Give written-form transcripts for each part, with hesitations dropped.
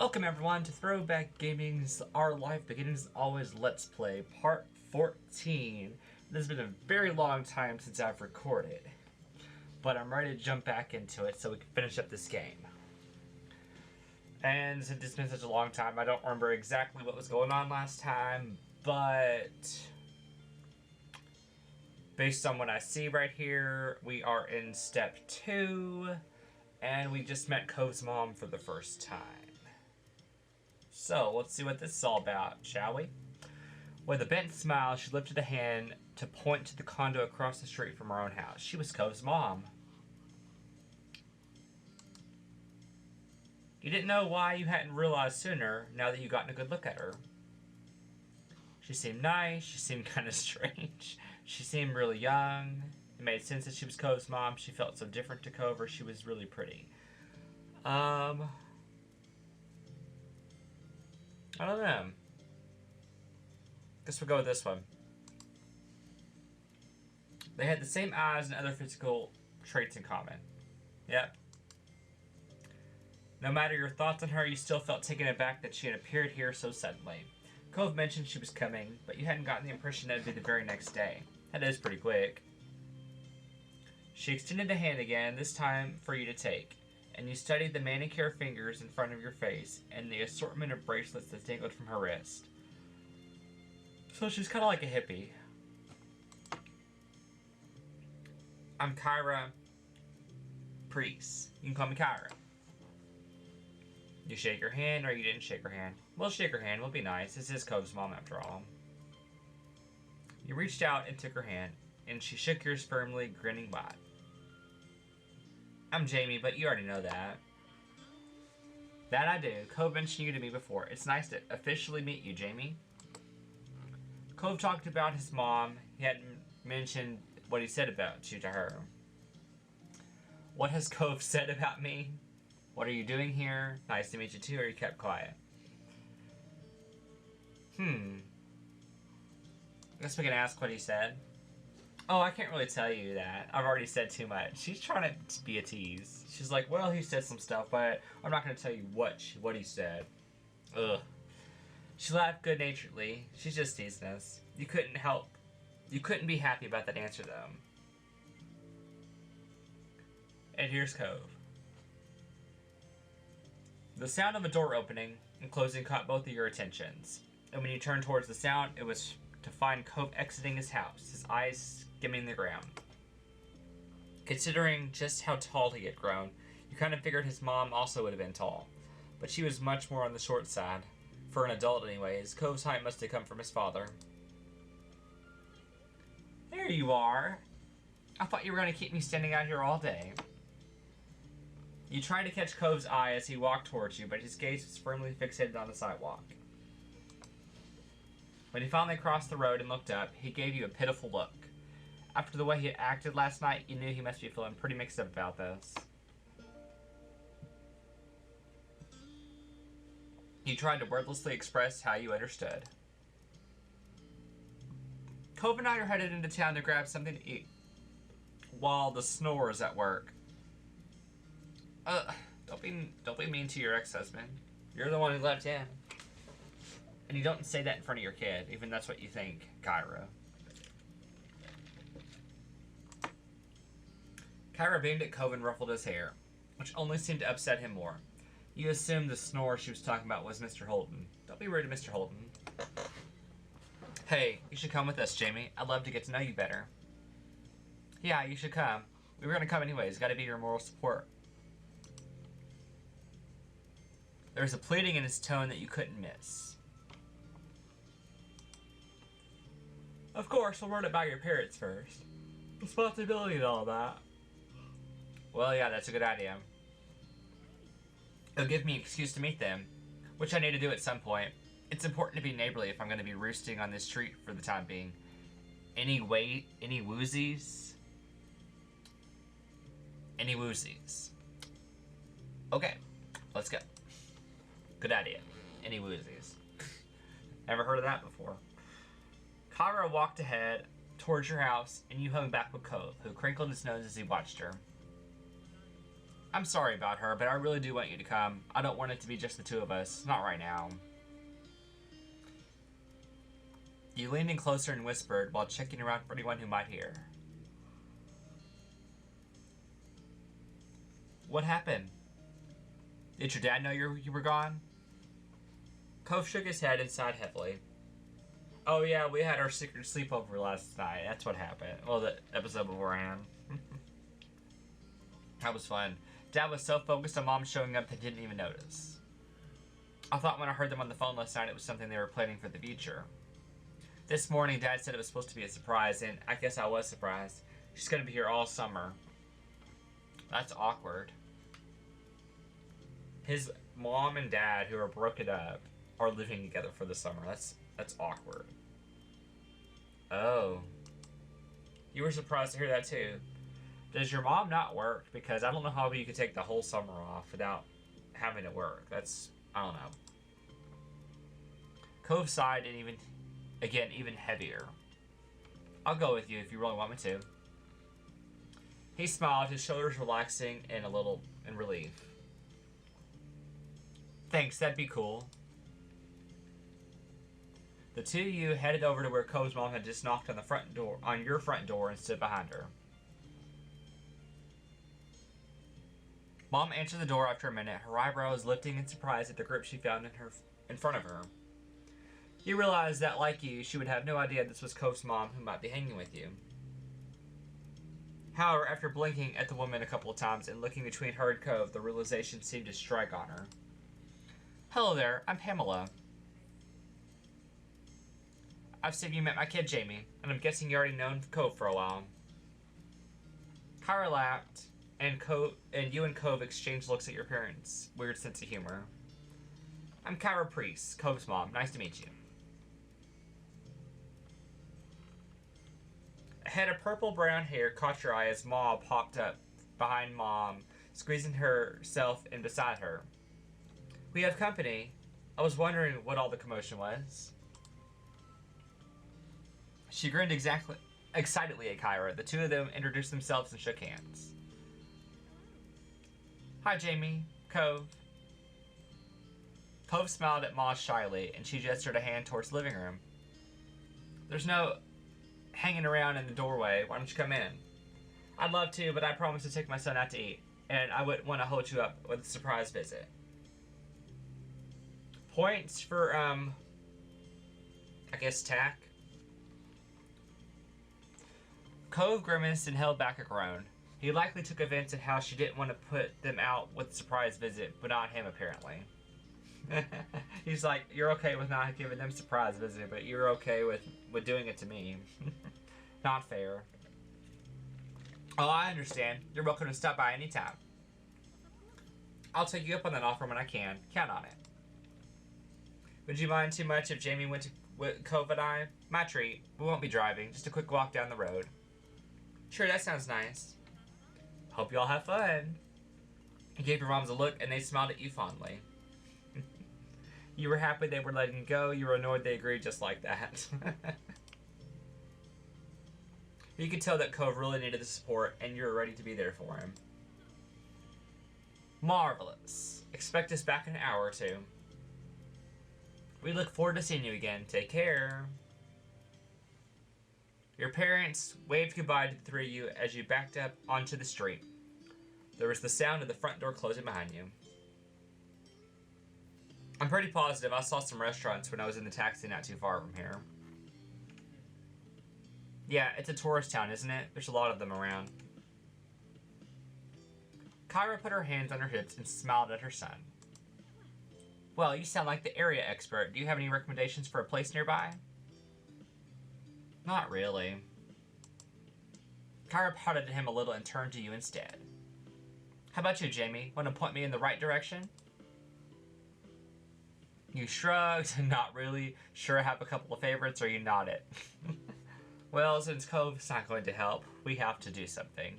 Welcome everyone to Throwback Gaming's Our Life Begins Always Let's Play Part 14. This has been a very long time since I've recorded, but I'm ready to jump back into it so we can finish up this game. And since it's been such a long time, I don't remember exactly what was going on last time, but based on what I see right here, we are in step 2, and we just met Cove's mom for the first time. So, let's see what this is all about, shall we? With a bent smile, she lifted a hand to point to the condo across the street from her own house. She was Cove's mom. You didn't know why you hadn't realized sooner, now that you gotten a good look at her. She seemed nice, she seemed kind of strange. She seemed really young. It made sense that she was Cove's mom. She felt so different to Cove, or she was really pretty. I don't know. Guess we'll go with this one. They had the same eyes and other physical traits in common. Yep. No matter your thoughts on her, you still felt taken aback that she had appeared here so suddenly. Cove mentioned she was coming, but you hadn't gotten the impression that it'd be the very next day. That is pretty quick. She extended a hand again, this time for you to take, and you studied the manicure fingers in front of your face and the assortment of bracelets that dangled from her wrist. So she's kind of like a hippie. I'm Kyra Priest. You can call me Kyra. You shake her hand, or you didn't shake her hand? We'll shake her hand. We'll be nice. This is Cove's mom after all. You reached out and took her hand, and she shook yours firmly, grinning wide. I'm Jamie, but you already know that. That I do. Cove mentioned you to me before. It's nice to officially meet you, Jamie. Cove talked about his mom. He hadn't mentioned what he said about you to her. What has Cove said about me? What are you doing here? Nice to meet you too, or you kept quiet? I guess we can ask what he said. Oh, I can't really tell you that. I've already said too much. She's trying to be a tease. She's like, well, he said some stuff, but I'm not going to tell you what he said. Ugh. She laughed good-naturedly. She's just teasing us. You couldn't be happy about that answer, though. And here's Cove. The sound of a door opening and closing caught both of your attentions. And when you turned towards the sound, it was to find Cove exiting his house, his eyes skimming the ground. Considering just how tall he had grown, you kind of figured his mom also would have been tall. But she was much more on the short side. For an adult anyways, Cove's height must have come from his father. There you are. I thought you were going to keep me standing out here all day. You tried to catch Cove's eye as he walked towards you, but his gaze was firmly fixated on the sidewalk. When he finally crossed the road and looked up, he gave you a pitiful look. After the way he had acted last night, you knew he must be feeling pretty mixed up about this. You tried to wordlessly express how you understood. Cove and I are headed into town to grab something to eat, while the snore is at work. Don't be mean to your ex-husband. You're the one who left him. And you don't say that in front of your kid, even that's what you think, Kyra. Kyra beamed at Cove and ruffled his hair, which only seemed to upset him more. You assumed the snore she was talking about was Mr. Holden. Don't be rude to Mr. Holden. Hey, you should come with us, Jamie. I'd love to get to know you better. Yeah, you should come. We were going to come anyways. Gotta be your moral support. There was a pleading in his tone that you couldn't miss. Of course, we'll run it by your parents first. Responsibility and all that. Well, yeah, that's a good idea. It'll give me an excuse to meet them, which I need to do at some point. It's important to be neighborly if I'm going to be roosting on this street for the time being. Any woozies? Any woozies? Okay, let's go. Good idea. Any woozies. Never heard of that before. Kyra walked ahead towards your house, and you hung back with Cove, who crinkled his nose as he watched her. I'm sorry about her, but I really do want you to come. I don't want it to be just the two of us. Not right now. You leaned in closer and whispered while checking around for anyone who might hear. What happened? Did your dad know you were gone? Cove shook his head and sighed heavily. Oh yeah, we had our secret sleepover last night. That's what happened. Well, the episode beforehand. That was fun. Dad was so focused on Mom showing up that he didn't even notice. I thought when I heard them on the phone last night it was something they were planning for the future. This morning, Dad said it was supposed to be a surprise, and I guess I was surprised. She's going to be here all summer. That's awkward. His mom and dad, who are broken up, are living together for the summer. That's awkward. Oh. You were surprised to hear that, too. Does your mom not work? Because I don't know how you could take the whole summer off without having to work. I don't know. Cove sighed and even heavier. I'll go with you if you really want me to. He smiled, his shoulders relaxing and a little in relief. Thanks, that'd be cool. The two of you headed over to where Cove's mom had just knocked on your front door and stood behind her. Mom answered the door after a minute, her eyebrows lifting in surprise at the grip she found in front of her. You realized that, like you, she would have no idea this was Cove's mom who might be hanging with you. However, after blinking at the woman a couple of times and looking between her and Cove, the realization seemed to strike on her. Hello there, I'm Pamela. I've seen you met my kid, Jamie, and I'm guessing you already known Cove for a while. Kyra laughed, and you and Cove exchanged looks at your parents' weird sense of humor. I'm Kyra Priest, Cove's mom. Nice to meet you. A head of purple-brown hair caught your eye as Ma popped up behind Mom, squeezing herself in beside her. We have company. I was wondering what all the commotion was. She grinned excitedly at Kyra. The two of them introduced themselves and shook hands. Hi, Jamie. Cove. Cove smiled at Ma shyly, and she gestured a hand towards the living room. There's no hanging around in the doorway. Why don't you come in? I'd love to, but I promised to take my son out to eat, and I wouldn't want to hold you up with a surprise visit. Points for, I guess tack. Cove grimaced and held back a groan. He likely took offense at how she didn't want to put them out with a surprise visit, but not him apparently. He's like, you're okay with not giving them a surprise visit, but you're okay with doing it to me. Not fair. Oh, I understand. You're welcome to stop by anytime. I'll take you up on that offer when I can. Count on it. Would you mind too much if Jamie went to Cove and I? My treat. We won't be driving. Just a quick walk down the road. Sure, that sounds nice. Hope you all have fun. You gave your moms a look, and they smiled at you fondly. You were happy they were letting you go. You were annoyed they agreed just like that. You could tell that Cove really needed the support, and you were ready to be there for him. Marvelous. Expect us back in an hour or two. We look forward to seeing you again. Take care. Your parents waved goodbye to the three of you as you backed up onto the street. There was the sound of the front door closing behind you. I'm pretty positive I saw some restaurants when I was in the taxi not too far from here. Yeah, it's a tourist town, isn't it? There's a lot of them around. Kyra put her hands on her hips and smiled at her son. Well, you sound like the area expert. Do you have any recommendations for a place nearby? Not really. Kyra pouted at him a little and turned to you instead. How about you, Jamie? Want to point me in the right direction? You shrugged, not really. Sure, I have a couple of favorites, or you nodded. Well, since Cove's not going to help, we have to do something.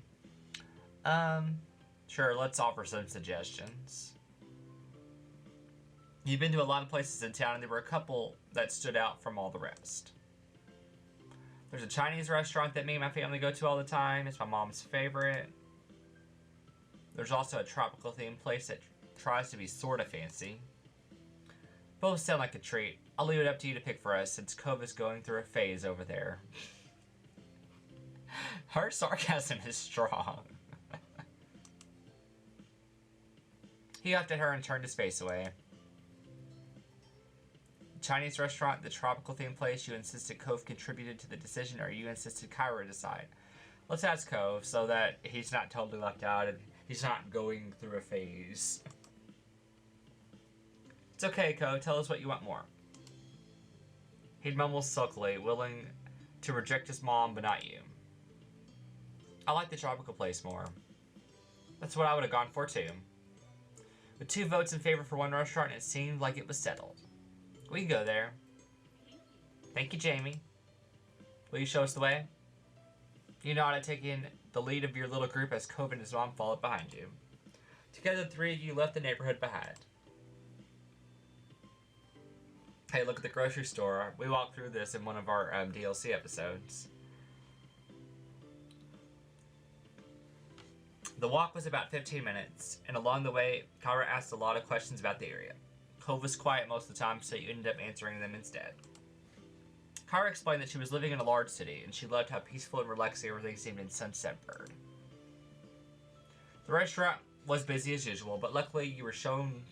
Sure, let's offer some suggestions. You've been to a lot of places in town, and there were a couple that stood out from all the rest. There's a Chinese restaurant that me and my family go to all the time. It's my mom's favorite. There's also a tropical themed place that tries to be sorta fancy. Both sound like a treat. I'll leave it up to you to pick for us, since Cove is going through a phase over there. Her sarcasm is strong. He laughed at her and turned his face away. Chinese restaurant, the tropical themed place, you insisted Cove contributed to the decision, or you insisted Kyra decide? Let's ask Cove so that he's not totally left out and he's not going through a phase. It's okay, Cove. Tell us what you want more. He'd mumble sulkily, willing to reject his mom, but not you. I like the tropical place more. That's what I would have gone for, too. With 2 votes in favor for one restaurant, it seemed like it was settled. We can go there. Thank you, Jamie. Will you show us the way? You nodded, taking the lead of your little group as Cove and his mom followed behind you. Together, the 3 of you left the neighborhood behind. Hey, look at the grocery store. We walked through this in one of our DLC episodes. The walk was about 15 minutes, and along the way, Kyra asked a lot of questions about the area. Cove was quiet most of the time, so you ended up answering them instead. Kyra explained that she was living in a large city, and she loved how peaceful and relaxing everything seemed in Sunset Bird. The restaurant was busy as usual, but luckily you were shown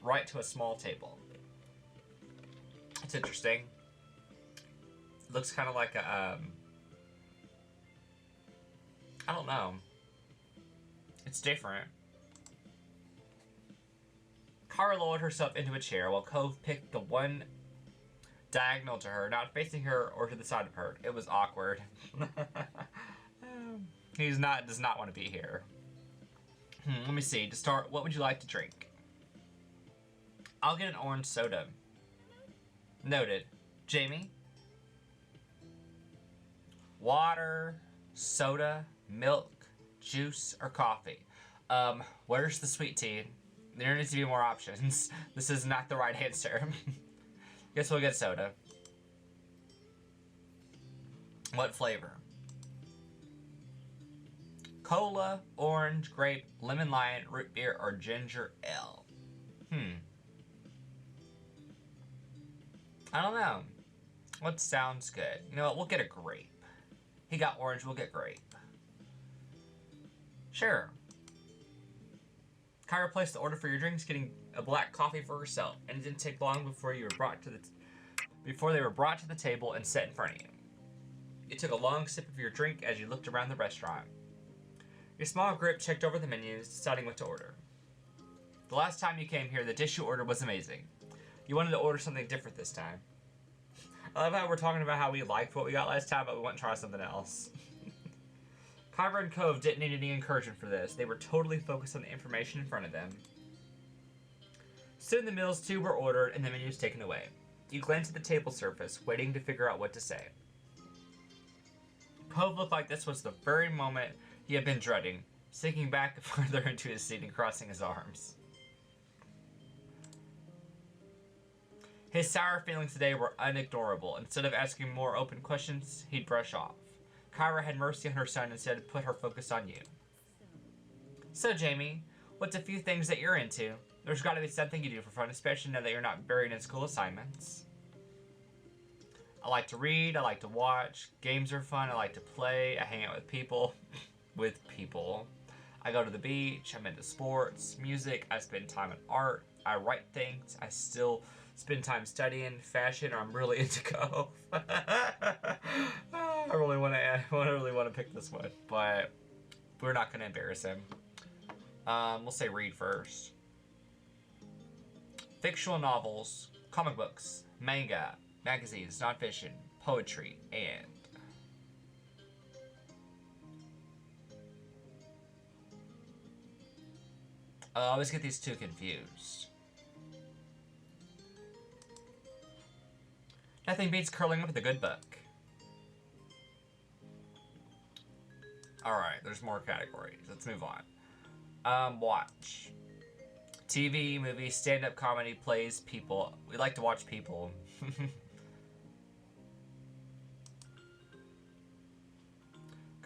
right to a small table. It's interesting. It looks kind of like a, I don't know. It's different. Kyra lowered herself into a chair while Cove picked the one diagonal to her, not facing her or to the side of her. It was awkward. He does not want to be here. Let me see. To start, what would you like to drink? I'll get an orange soda. Noted. Jamie? Water, soda, milk, juice, or coffee? Where's the sweet tea? There needs to be more options. This is not the right answer. Guess we'll get soda. What flavor? Cola, orange, grape, lemon lime, root beer, or ginger ale? I don't know. What sounds good? You know what? We'll get a grape. He got orange, we'll get grape. Sure. Kyra placed the order for your drinks, getting a black coffee for herself, and it didn't take long before they were brought to the table and set in front of you. You took a long sip of your drink as you looked around the restaurant. Your small group checked over the menus, deciding what to order. The last time you came here, the dish you ordered was amazing. You wanted to order something different this time. I love how we're talking about how we liked what we got last time, but we want to try something else. Kyra and Cove didn't need any encouragement for this. They were totally focused on the information in front of them. Soon the meals too were ordered and the menus taken away. You glanced at the table surface, waiting to figure out what to say. Cove looked like this was the very moment he had been dreading, sinking back further into his seat and crossing his arms. His sour feelings today were unignorable. Instead of asking more open questions, he'd brush off. Kyra had mercy on her son and instead put her focus on you. So, Jamie, what's a few things that you're into? There's got to be something you do for fun, especially now that you're not buried in school assignments. I like to read, I like to watch, games are fun, I like to play, I hang out with people. I go to the beach, I'm into sports, music, I spend time in art, I write things, I still spend time studying fashion, or I'm really into Cove. I really want to pick this one, but we're not going to embarrass him. We'll say read first. Fictional novels, comic books, manga, magazines, nonfiction, poetry, and I always get these two confused. Nothing beats curling up with a good book. Alright, there's more categories. Let's move on. Watch. TV, movies, stand-up comedy, plays, people. We like to watch people.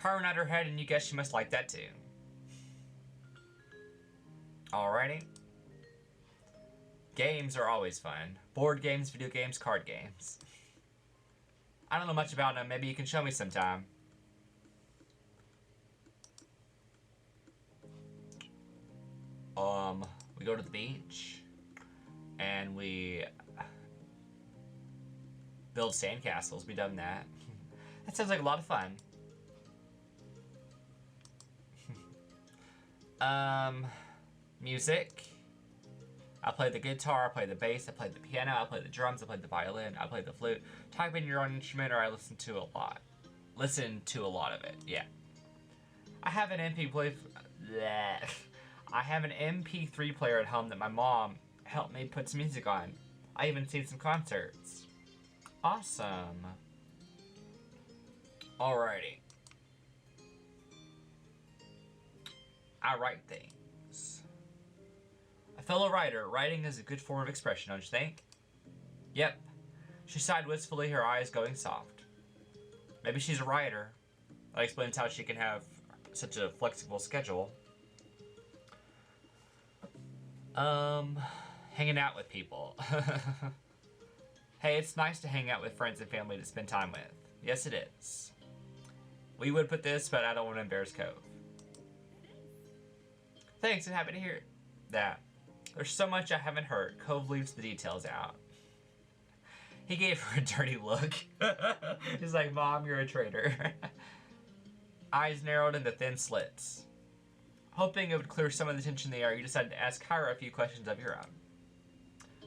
Kyra nodded her head and you guess she must like that too. Alrighty. Games are always fun. Board games, video games, card games. I don't know much about them. Maybe you can show me sometime. We go to the beach. And we build sandcastles. We done that. That sounds like a lot of fun. Music. I play the guitar, I play the bass, I play the piano, I play the drums, I play the violin, I play the flute. Type in your own instrument, or I listen to a lot. Listen to a lot of it, yeah. I have an I have an MP3 player at home that my mom helped me put some music on. I even seen some concerts. Awesome. Alrighty. I write things. A fellow writer, writing is a good form of expression, don't you think? Yep. She sighed wistfully, her eyes going soft. Maybe she's a writer. That explains how she can have such a flexible schedule. Hanging out with people. Hey, it's nice to hang out with friends and family to spend time with. Yes, it is. We would put this, but I don't want to embarrass Cove. Thanks, and happy to hear that. There's so much I haven't heard. Cove leaves the details out. He gave her a dirty look. He's like, Mom, you're a traitor. Eyes narrowed into thin slits. Hoping it would clear some of the tension in the air, you decided to ask Kyra a few questions of your own.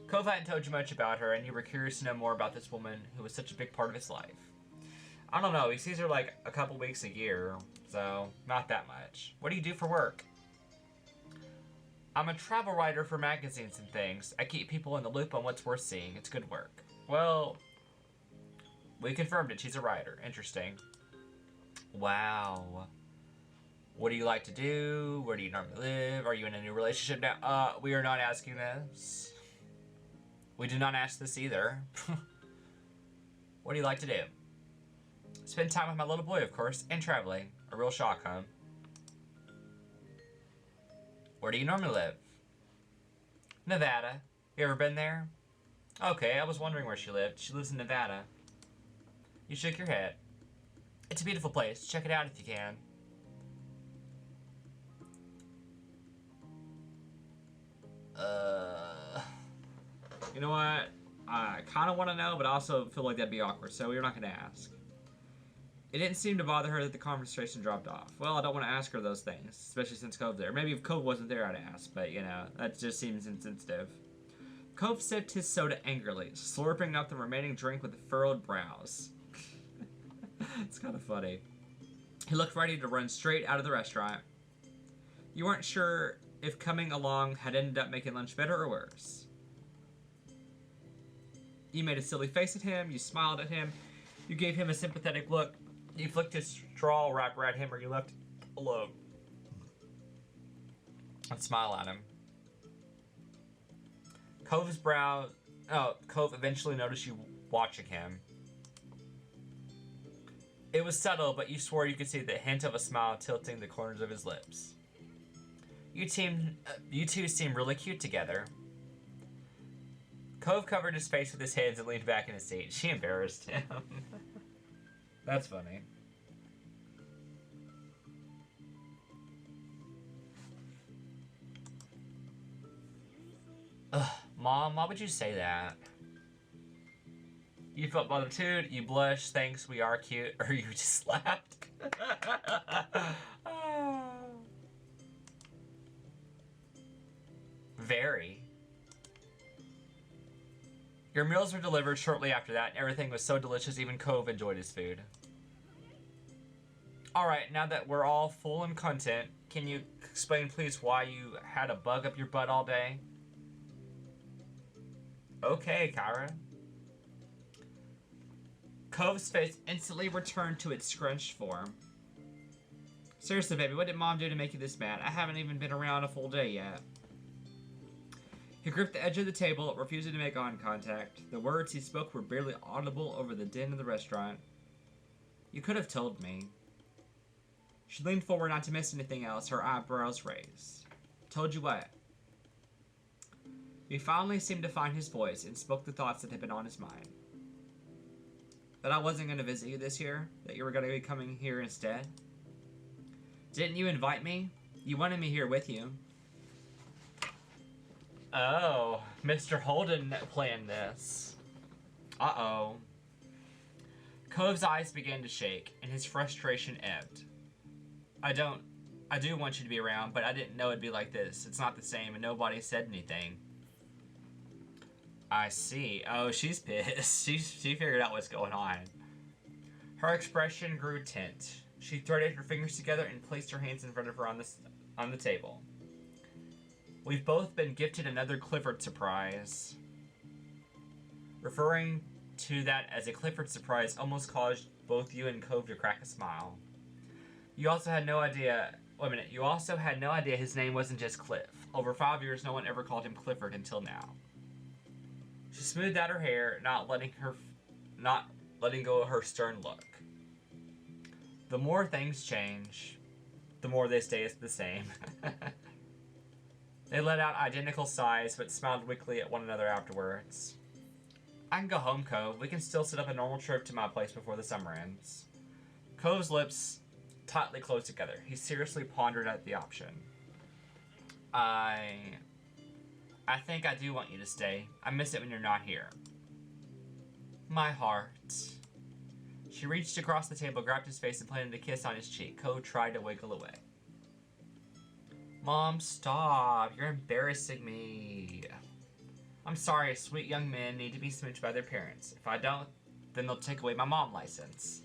Cove hadn't told you much about her, and you were curious to know more about this woman who was such a big part of his life. I don't know, he sees her like a couple weeks a year, so not that much. What do you do for work? I'm a travel writer for magazines and things. I keep people in the loop on what's worth seeing. It's good work. Well, we confirmed it. She's a writer. Interesting. Wow. What do you like to do? Where do you normally live? Are you in a new relationship now? We are not asking this. We did not ask this either. What do you like to do? Spend time with my little boy, of course, and traveling. A real shock, huh? Where do you normally live? Nevada. You ever been there? Okay, I was wondering where she lived. She lives in Nevada. You shook your head. It's a beautiful place. Check it out if you can. You know what? I kind of want to know, but I also feel like that'd be awkward, so we're not going to ask. It didn't seem to bother her that the conversation dropped off. Well, I don't want to ask her those things, especially since Cove's there. Maybe if Cove wasn't there, I'd ask, but, you know, that just seems insensitive. Cove sipped his soda angrily, slurping up the remaining drink with furrowed brows. It's kind of funny. He looked ready to run straight out of the restaurant. You weren't sure if coming along had ended up making lunch better or worse. You made a silly face at him, you smiled at him, you gave him a sympathetic look, you flicked his straw wrapper at him, or you left alone. And smile at him. Cove eventually noticed you watching him. It was subtle, but you swore you could see the hint of a smile tilting the corners of his lips. You two seem really cute together. Cove covered his face with his hands and leaned back in his seat. She embarrassed him. That's funny. Ugh, Mom, why would you say that? You felt bothered too, you blushed, thanks, we are cute, or you just laughed. Very. Your meals were delivered shortly after that, and everything was so delicious even Cove enjoyed his food. Alright, now that we're all full and content, can you explain please why you had a bug up your butt all day? Okay, Kyra. Cove's face instantly returned to its scrunched form. Seriously, baby, what did Mom do to make you this mad? I haven't even been around a full day yet. He gripped the edge of the table, refusing to make eye contact. The words he spoke were barely audible over the din of the restaurant. You could have told me. She leaned forward not to miss anything else, her eyebrows raised. Told you what? He finally seemed to find his voice and spoke the thoughts that had been on his mind. That I wasn't going to visit you this year? That you were going to be coming here instead? Didn't you invite me? You wanted me here with you. Oh, Mr. Holden planned this. Uh-oh. Cove's eyes began to shake, and his frustration ebbed. I do want you to be around, but I didn't know it'd be like this. It's not the same, and nobody said anything. I see. Oh, she's pissed. She figured out what's going on. Her expression grew tense. She threaded her fingers together and placed her hands in front of her on the table. We've both been gifted another Clifford surprise. Referring to that as a Clifford surprise almost caused both you and Cove to crack a smile. You also had no idea... Wait a minute. You also had no idea his name wasn't just Cliff. Over 5 years, no one ever called him Clifford until now. She smoothed out her hair, not letting go of her stern look. The more things change, the more they stay the same. They let out identical sighs, but smiled weakly at one another afterwards. I can go home, Cove. We can still set up a normal trip to my place before the summer ends. Cove's lips tightly closed together. He seriously pondered at the option. I think I do want you to stay. I miss it when you're not here. My heart. She reached across the table, grabbed his face, and planted a kiss on his cheek. Cove tried to wiggle away. Mom, stop. You're embarrassing me. I'm sorry, sweet young men need to be smooched by their parents. If I don't, then they'll take away my mom license.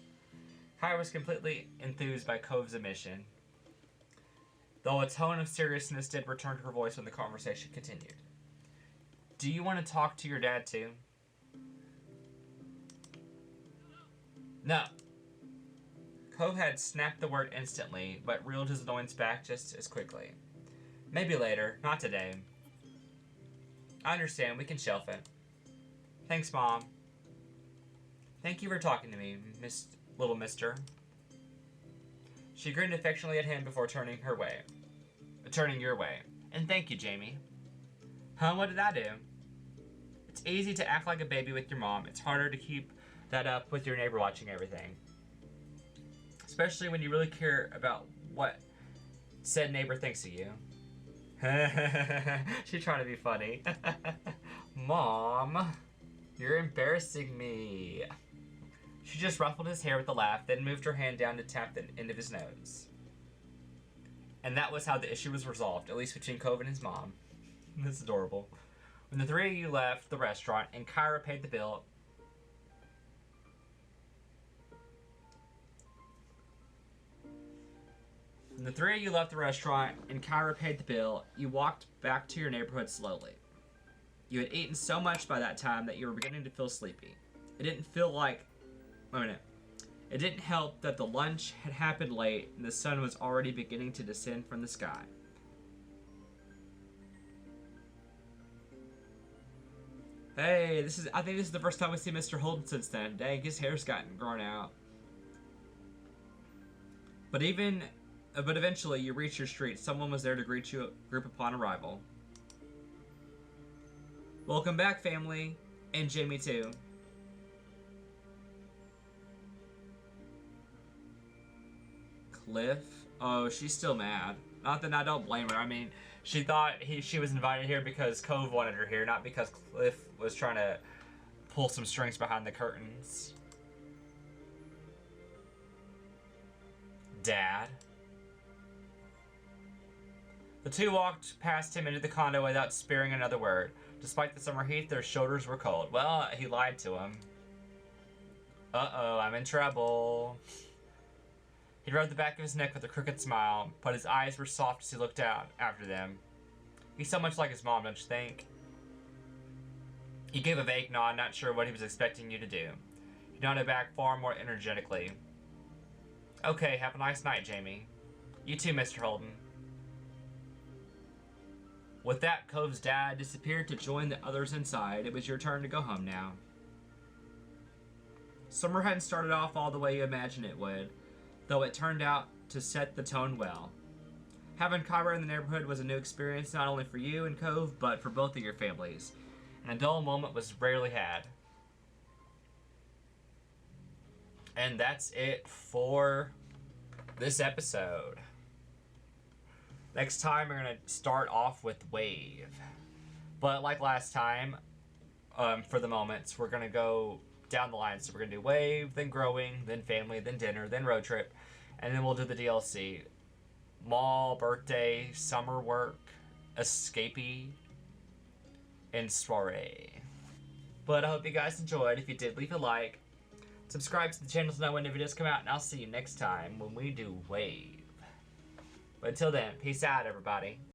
Kai was completely enthused by Cove's admission, though a tone of seriousness did return to her voice when the conversation continued. Do you want to talk to your dad too? No. Cove had snapped the word instantly, but reeled his annoyance back just as quickly. Maybe later, not today. I understand, we can shelf it. Thanks, Mom. Thank you for talking to me, little mister. She grinned affectionately at him before turning your way. And thank you, Jamie. Huh, what did I do? It's easy to act like a baby with your mom. It's harder to keep that up with your neighbor watching everything. Especially when you really care about what said neighbor thinks of you. She's trying to be funny. Mom, you're embarrassing me. She just ruffled his hair with a laugh, then moved her hand down to tap the end of his nose. And that was how the issue was resolved, at least between Cove and his mom. That's adorable. When the three of you left the restaurant and Kyra paid the bill, you walked back to your neighborhood slowly. You had eaten so much by that time that you were beginning to feel sleepy. It didn't help that the lunch had happened late and the sun was already beginning to descend from the sky. Hey, I think this is the first time we see Mr. Holden since then. Dang, his hair's gotten grown out. But eventually you reached your street. Someone was there to greet you group upon arrival. Welcome back, family. And Jamie too. Cliff? Oh, she's still mad. Not that I don't blame her. I mean, she thought she was invited here because Cove wanted her here, not because Cliff was trying to pull some strings behind the curtains. Dad? The two walked past him into the condo without sparing another word. Despite the summer heat, their shoulders were cold. Well, he lied to him. Uh-oh, I'm in trouble. He rubbed the back of his neck with a crooked smile, but his eyes were soft as he looked out after them. He's so much like his mom, don't you think? He gave a vague nod, not sure what he was expecting you to do. He nodded back far more energetically. Okay, have a nice night, Jamie. You too, Mr. Holden. With that, Cove's dad disappeared to join the others inside. It was your turn to go home now. Summer hadn't started off all the way you imagined it would, though it turned out to set the tone well. Having Kyra in the neighborhood was a new experience, not only for you and Cove, but for both of your families. And a dull moment was rarely had. And that's it for this episode. Next time, we're going to start off with Wave. But like last time, for the moments, we're going to go down the line. So we're going to do Wave, then Growing, then Family, then Dinner, then Road Trip. And then we'll do the DLC. Mall, Birthday, Summer Work, Escapee, and Soiree. But I hope you guys enjoyed. If you did, leave a like. Subscribe to the channel to know when new videos come out. And I'll see you next time when we do Wave. But until then, peace out, everybody.